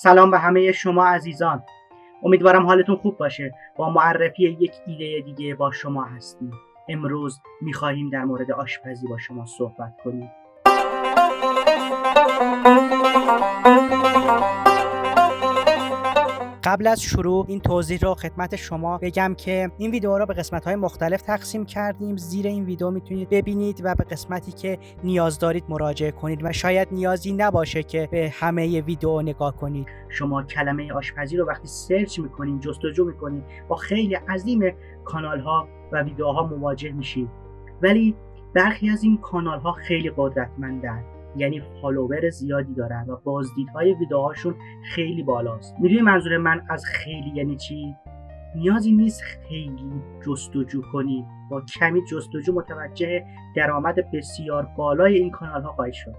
سلام به همه شما عزیزان. امیدوارم حالتون خوب باشه. با معرفی یک ایده دیگه با شما هستیم. امروز می‌خواهیم در مورد آشپزی با شما صحبت کنیم. قبل از شروع این توضیح رو خدمت شما بگم که این ویدیو رو به قسمت‌های مختلف تقسیم کردیم. زیر این ویدیو میتونید ببینید و به قسمتی که نیاز دارید مراجعه کنید و شاید نیازی نباشه که به همه ویدیو نگاه کنید. شما کلمه آشپزی رو وقتی سرچ میکنید، جستجو میکنید، با خیلی عظیم کانال‌ها و ویدیوها مواجه میشید. ولی برخی از این کانال‌ها خیلی قدرتمندن، یعنی فالوور زیادی دارن و بازدیدهای ویدیوهاشون خیلی بالاست. میدونی منظور من از خیلی یعنی چی؟ نیازی نیست خیلی جستجو کنی، با کمی جستجو متوجه درآمد بسیار بالای این کانال ها خواهید شد.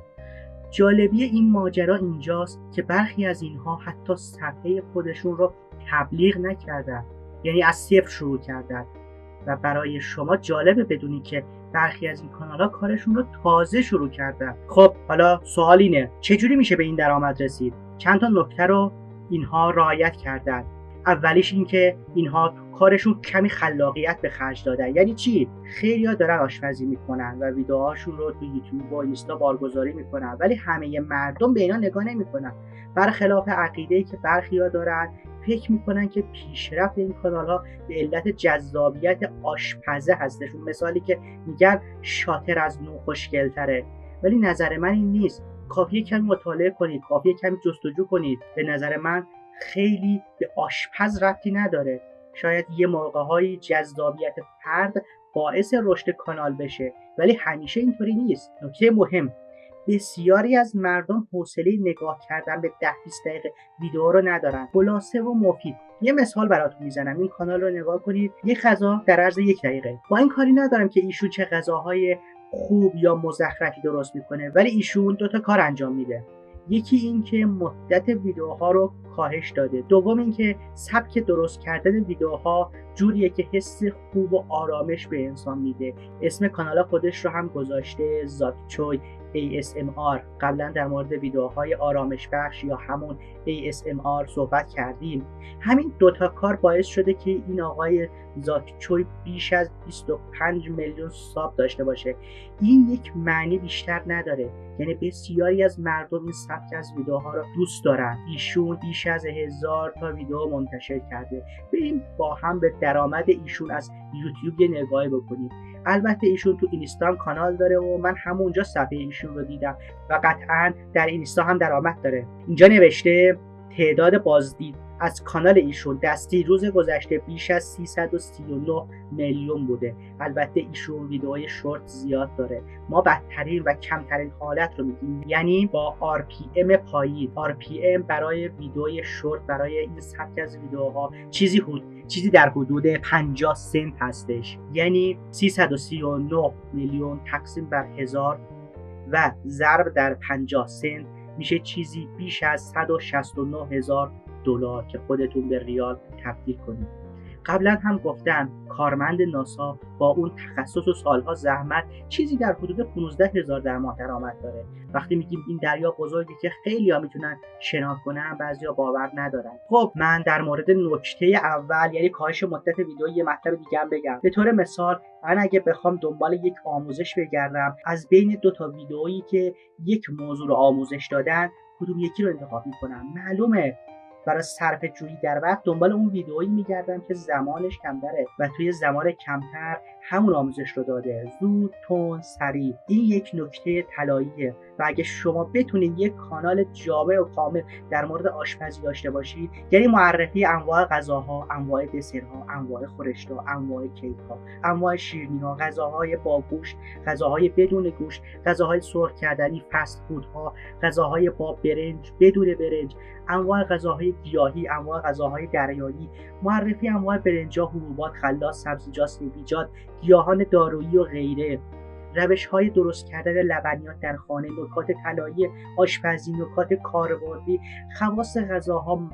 جالبی این ماجرا اینجاست که برخی از اینها حتی صفحه خودشون رو تبلیغ نکردن، یعنی از صفر شروع کردن. و برای شما جالبه بدونی که برخی از این کانال‌ها کارشون رو تازه شروع کردن. خب حالا سوال اینه چجوری میشه به این درآمد رسید؟ چند تا نکته رو اینها رعایت کردن. اولیش این که اینها تو کارشون کمی خلاقیت به خرج دادن. یعنی چی؟ خیلی‌ها دارن آشپزی میکنن و ویدیوهاشون رو تو یوتیوب و اینستا بارگذاری میکنن، ولی همه مردم به اینا نگاه نمیکنن. برخلاف عقیده‌ای که برخی‌ها دارن، فکر میکنن که پیشرفت این کانال‌ها به علت جذابیت آشپزه هستشون. مثالی که میگن شاطر از نو خوشگل‌تره. ولی نظر من این نیست. کافیه کمی مطالعه کنید، کافیه کمی جستجو کنید. به نظر من خیلی به آشپز ربطی نداره. شاید یه موقع‌هایی جذابیت فرد باعث رشد کانال بشه، ولی همیشه اینطوری نیست. نکته مهم، بسیاری از مردم حوصله نگاه کردن به 10-20 دقیقه ویدیو رو ندارن. خلاصه و مفید. یه مثال براتون میزنم. این کانال رو نگاه کنید. یک غذا در عرض 1 دقیقه. با این کاری ندارم که ایشون چه غذاهای خوب یا مزخرفی درست میکنه، ولی ایشون 2 تا کار انجام میده. یکی این که مدت ویدیوها رو کاهش داده. دوم این که سبک درست کردن ویدیوها جوریه که حس خوب و آرامش به انسان میده. اسم کانال خودش رو هم گذاشته زاکچوی ASMR. قبلا در مورد ویدیوهای آرامش بخش یا همون ASMR صحبت کردیم. همین 2 تا کار باعث شده که این آقای زاکچوی بیش از 25 میلیون ساب داشته باشه. این یک معنی بیشتر نداره، یعنی بسیاری از مردم این سبک از ویدیوها رو دوست دارن. ایشون بیش از 1000 تا ویدیو منتشر کرده. بریم با هم به درآمد ایشون از یوتیوب یه نگاهی بکنیم. البته ایشون تو اینستاگرام کانال داره و من همونجا صفحه ایشون رو دیدم و قطعا در اینستا هم درآمد داره. اینجا نوشته تعداد بازدید از کانال ایشون دستی روز گذشته بیش از 339 میلیون بوده. البته ایشون ویدیوهای شورت زیاد داره. ما بدترین و کمترین حالت رو میگیم، یعنی با RPM پایین. RPM برای ویدیوی شورت، برای این سبک از ویدیوها چیزی در حدود 50 سنت هستش. یعنی 339 میلیون تقسیم بر 1000 و ضرب در 50 سنت میشه چیزی بیش از 169,000 دلار که خودتون به ریال تبدیل کنید. قبلا هم گفتم کارمند ناسا با اون تخصص و سالها زحمت چیزی در حدود 15,000 در ماه درآمد داره. وقتی میگیم این دریا بزرگه که خیلی‌ها میتونن شنا کنن، بعضیا باور ندارن. خب من در مورد نکته اول یعنی کاهش مدت ویدیو یه مطلب دیگه هم بگم. به طور مثال من اگه بخوام دنبال یک آموزش بگردم، از بین 2 تا ویدئویی که یک موضوع رو آموزش دادن کدوم یکی رو انتخاب میکنم؟ معلومه برای صرفه جویی در وقت دنبال اون ویدئویی میگردم که زمانش کمتره و توی زمان کمتر همون آموزش رو داده. زود، تند، سریع. این یک نکته طلاییه و اگه شما بتونید یک کانال جامع و کامل در مورد آشپزی داشته باشید، یعنی معرفی انواع غذاها، انواع دسرها، انواع خورشت‌ها، انواع کیک‌ها، انواع شیرینی‌ها، غذاهای با گوشت، غذاهای بدون گوشت، غذاهای سرخ کردنی، فست فودها، غذاهای با برنج، بدون برنج، انواع غذاهای گیاهی، انواع غذاهای دریایی، معرفی انواع برنج‌ها، حبوبات، خلاص، سبزیجات، سبزیجات، گیاهان دارویی و غیره، روش‌های درست کردن لبنیات در خانه، نکات طلایی آشپزی، نکات کاربردی، خواص غذاها،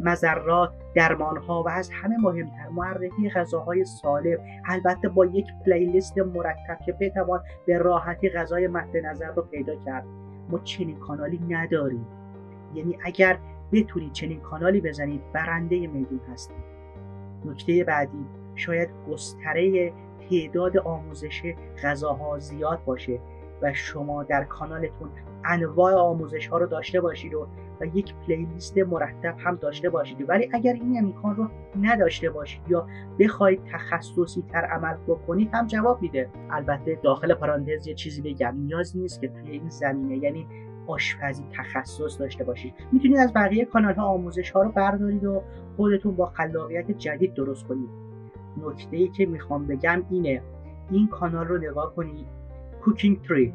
مضرات، درمان‌ها و از همه مهمتر معرفی غذاهای سالم، البته با یک پلیلیست مرتب که بتوان به راحتی غذای مد نظر رو پیدا کرد. ما چنین کانالی نداریم. یعنی اگر بتونید چنین کانالی بزنید برنده میدون هستید. نکته بعدی، شاید گستره تعداد آموزش غذاها زیاد باشه و شما در کانالتون انواع آموزش ها رو داشته باشید و یک پلیلیست مرتب هم داشته باشید، ولی اگر این امکان رو نداشته باشید یا بخواید تخصصی تر عمل بکنید هم جواب میده. البته داخل پرانتز یه چیزی بگم، نیاز نیست که توی این زمینه یعنی آشپزی تخصص داشته باشید. میتونید از بقیه کانال ها آموزش ها رو بردارید و خودتون با خلاقیت جدید درست کنید. نکته‌ای که میخوام بگم اینه، این کانال رو نگاه کنید، کوکینگ تری،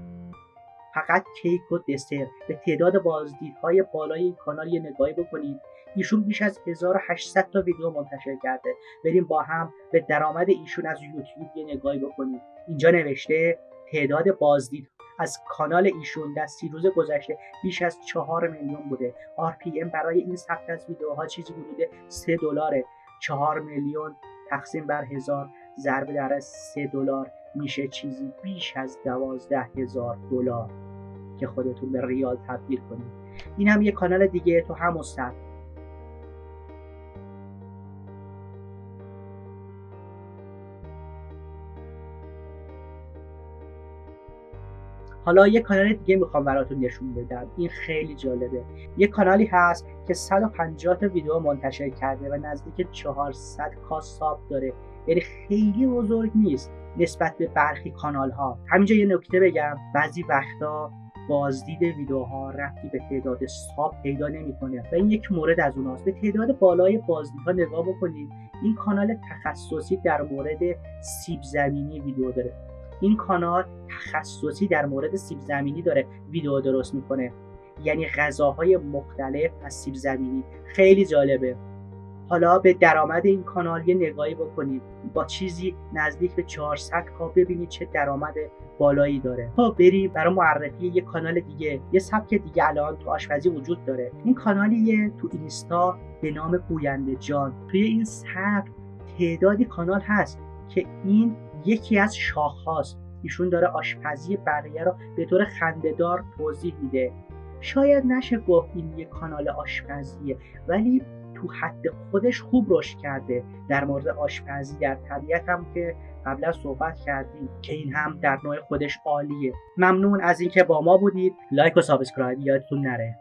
فقط کیک و دسر. به تعداد بازدیدهای بالای این کانال یه نگاهی بکنید. ایشون بیش از 1800 تا ویدیو منتشر کرده. بریم با هم به درآمد ایشون از یوتیوب یه نگاهی بکنید. اینجا نوشته تعداد بازدید از کانال ایشون در 30 روز گذشته بیش از 4 میلیون بوده. RPM برای این سبک از ویدیوها چیزی حدود $3. 4 میلیون تقسیم بر 1000 ضرب در $3 میشه چیزی بیش از $12,000 که خودتون به ریال تبدیل کنید. این هم یه کانال دیگه تو همون سبک. حالا یه کانال دیگه میخوام براتون نشون بدم، این خیلی جالبه. یه کانالی هست که 150 تا ویدیو منتشر کرده و نزدیک 400K ساب داره، یعنی خیلی بزرگ نیست نسبت به برخی کانال ها. همینجا یه نکته بگم، بعضی وقتا بازدید ویدیوها ربطی به تعداد ساب پیدا نمیکنه و این یک مورد از اوناست. به تعداد بالای بازدیدها نگاه بکنید. این کانال تخصصی در مورد سیب زمینی ویدیو داره. این کانال تخصصی در مورد سیب زمینی داره ویدیو درست میکنه، یعنی غذاهای مختلف از سیب زمینی. خیلی جالبه. حالا به درآمد این کانال یه نگاهی بکنید. با چیزی نزدیک به 400K ببینید چه درآمد بالایی داره. خب بریم برای معرفی یه کانال دیگه. یه سبک دیگه الان تو آشپزی وجود داره. این کانالیه تو اینستا به نام گوینده جان. توی این سبک تعدادی کانال هست که این یکی از شاخهاست. ایشون داره آشپزی بقیه رو به طور خنده‌دار توضیح میده. شاید نشه گفت این یه کانال آشپزیه، ولی تو حد خودش خوب رشد کرده. در مورد آشپزی در طبیعت هم که قبلا صحبت کردیم که این هم در نوع خودش عالیه. ممنون از اینکه با ما بودید. لایک و سابسکرایب یادتون نره.